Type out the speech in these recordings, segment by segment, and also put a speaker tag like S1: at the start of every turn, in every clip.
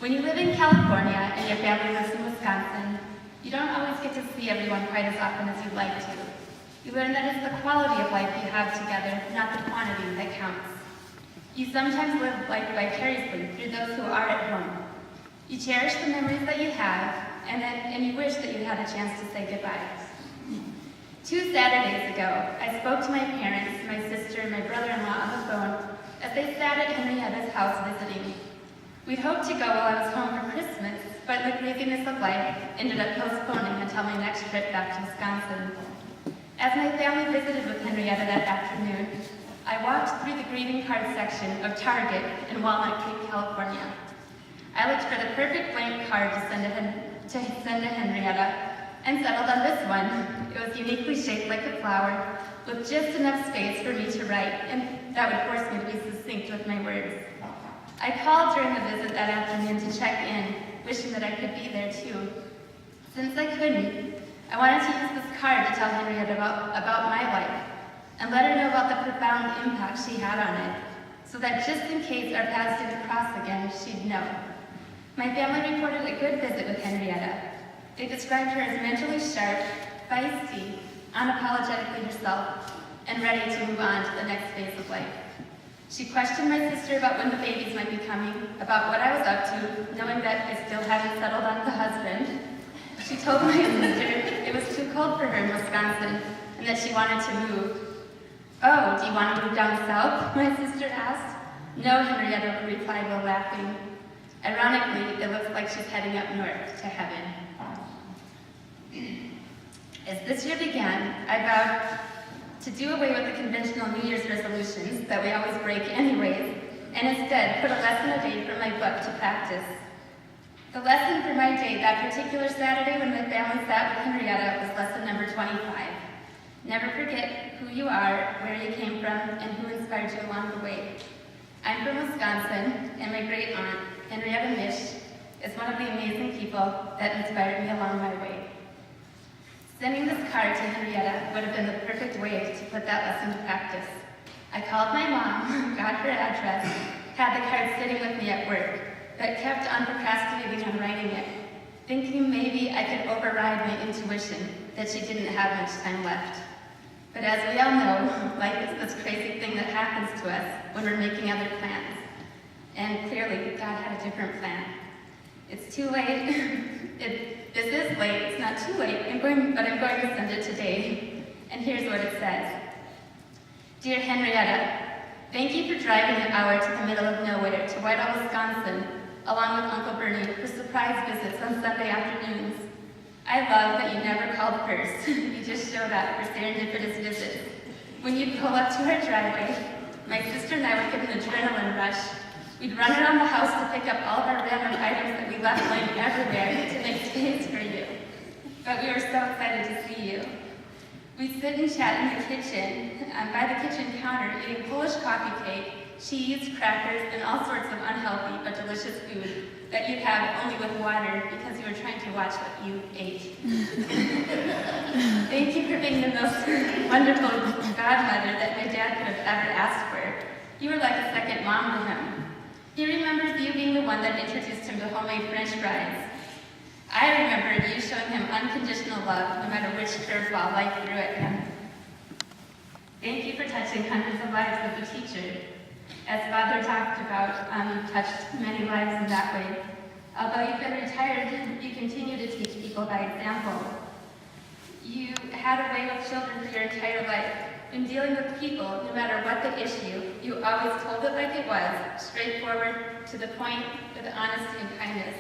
S1: When you live in California and your family lives in Wisconsin, you don't always get to see everyone quite as often as you'd like to. You learn that it's the quality of life you have together, not the quantity, that counts. You sometimes live life vicariously through those who are at home. You cherish the memories that you have, and you wish that you had a chance to say goodbye. 2 Saturdays ago, I spoke to my parents, my sister, and my brother-in-law on the phone as they sat at Henrietta's house visiting. We'd hoped to go while I was home for Christmas, but the craziness of life ended up postponing until my next trip back to Wisconsin. As my family visited with Henrietta that afternoon, I walked through the greeting card section of Target in Walnut Creek, California. I looked for the perfect blank card to send to Henrietta, and settled on this one. It was uniquely shaped like a flower, with just enough space for me to write, and that would force me to be succinct with my words. I called during the visit that afternoon to check in, wishing that I could be there too. Since I couldn't, I wanted to use this card to tell Henrietta about my life, and let her know about the profound impact she had on it, so that just in case our paths didn't cross again, she'd know. My family reported a good visit with Henrietta. They described her as mentally sharp, feisty, unapologetically herself, and ready to move on to the next phase of life. She questioned my sister about when the babies might be coming, about what I was up to, knowing that I still hadn't settled on the husband. She told my sister it was too cold for her in Wisconsin, and that she wanted to move. "Oh, do you want to move down south?" my sister asked. "No," Henrietta replied while laughing. Ironically, it looks like she's heading up north to heaven. As this year began, I vowed to do away with the conventional New Year's resolutions that we always break anyways, and instead put a lesson a day from my book to practice. The lesson for my day that particular Saturday when my family sat with Henrietta was lesson number 25. Never forget who you are, where you came from, and who inspired you along the way. I'm from Wisconsin, and my great aunt, Henrietta Misch, is one of the amazing people that inspired me along my way. Sending this card to Henrietta would have been the perfect way to put that lesson to practice. I called my mom, got her address, had the card sitting with me at work, but kept on procrastinating on writing it, thinking maybe I could override my intuition that she didn't have much time left. But as we all know, life is this crazy thing that happens to us when we're making other plans. And clearly, God had a different plan. It's too late. This is late, it's not too late, but I'm going to send it today. And here's what it says. Dear Henrietta, thank you for driving an hour to the middle of nowhere to Whitehall, Wisconsin, along with Uncle Bernie for surprise visits on Sunday afternoons. I love that you never called first. You just showed up for serendipitous visits. When you'd pull up to our driveway, my sister and I would get an adrenaline rush. We'd run around the house to pick up all of our random items that we left laying everywhere to make space for you. But we were so excited to see you. We'd sit and chat in the kitchen, by the kitchen counter, eating Polish coffee cake, cheese, crackers, and all sorts of unhealthy but delicious food that you'd have only with water because you were trying to watch what you ate. Thank you for being the most wonderful godmother that my dad could have ever asked for. You were like a second mom to him. He remembers you being the one that introduced him to homemade French fries. I remember you showing him unconditional love no matter which curveball life threw at him. Thank you for touching hundreds of lives as a teacher. As Father talked about, you've touched many lives in that way. Although you've been retired, you continue to teach people by example. You had a way with children for your entire life. In dealing with people, no matter what the issue, you always told it like it was, straightforward, to the point, with honesty and kindness.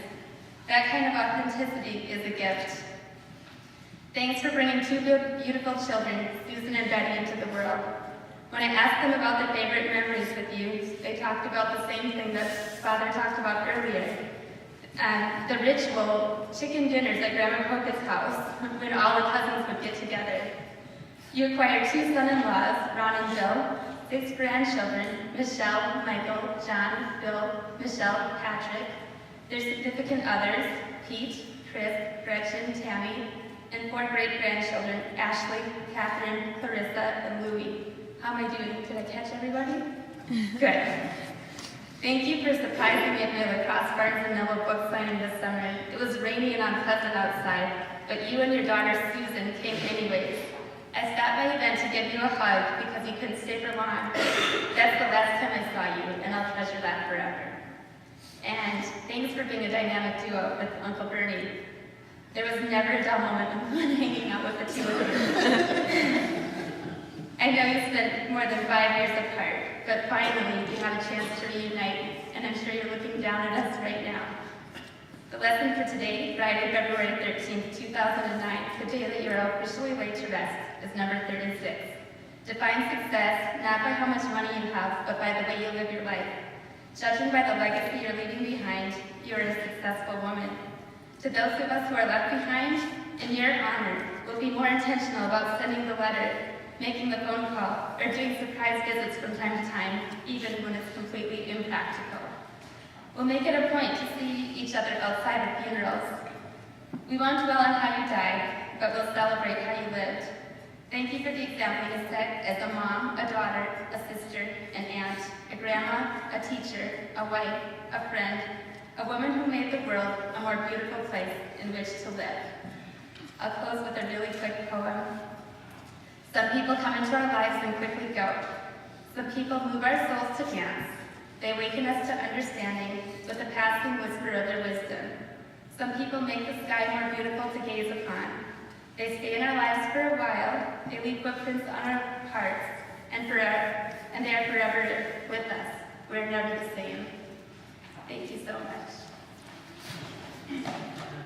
S1: That kind of authenticity is a gift. Thanks for bringing 2 beautiful children, Susan and Betty, into the world. When I asked them about their favorite memories with you, they talked about the same thing that Father talked about earlier. The ritual chicken dinners at Grandma Coca's house, when all the cousins would get together. You acquired 2 son-in-laws, Ron and Bill, 6 grandchildren, Michelle, Michael, John, Bill, Michelle, Patrick, their significant others, Pete, Chris, Gretchen, Tammy, and 4 great-grandchildren, Ashley, Catherine, Clarissa, and Louie. How am I doing? Did I catch everybody? Good. Thank you for surprising me at my lacrosse Barnes & Noble book signing this summer. It was rainy and unpleasant outside, but you and your daughter Susan came anyways. I stopped by event to give you a hug because you couldn't stay for long. That's the last time I saw you, and I'll treasure that forever. And thanks for being a dynamic duo with Uncle Bernie. There was never a dull moment of fun hanging out with the two of you. I know you spent more than 5 years apart, but finally you had a chance to reunite, and I'm sure you're looking down at us right now. The lesson for today, Friday, February 13th, 2009, the day that you're officially laid to rest, is number 36. Define success not by how much money you have, but by the way you live your life. Judging by the legacy you're leaving behind, you're a successful woman. To those of us who are left behind, in your honor, we'll be more intentional about sending the letter, making the phone call, or doing surprise visits from time to time, even when it's completely impractical. We'll make it a point to see each other outside of funerals. We won't dwell on how you died, but we'll celebrate how you lived. Thank you for the example you set as a mom, a daughter, a sister, an aunt, a grandma, a teacher, a wife, a friend, a woman who made the world a more beautiful place in which to live. I'll close with a really quick poem. Some people come into our lives and quickly go. Some people move our souls to dance. They awaken us to understanding with the passing whisper of their wisdom. Some people make the sky more beautiful to gaze upon. They stay in our lives for a while. They leave footprints on our hearts, and they are forever with us. We're never the same. Thank you so much.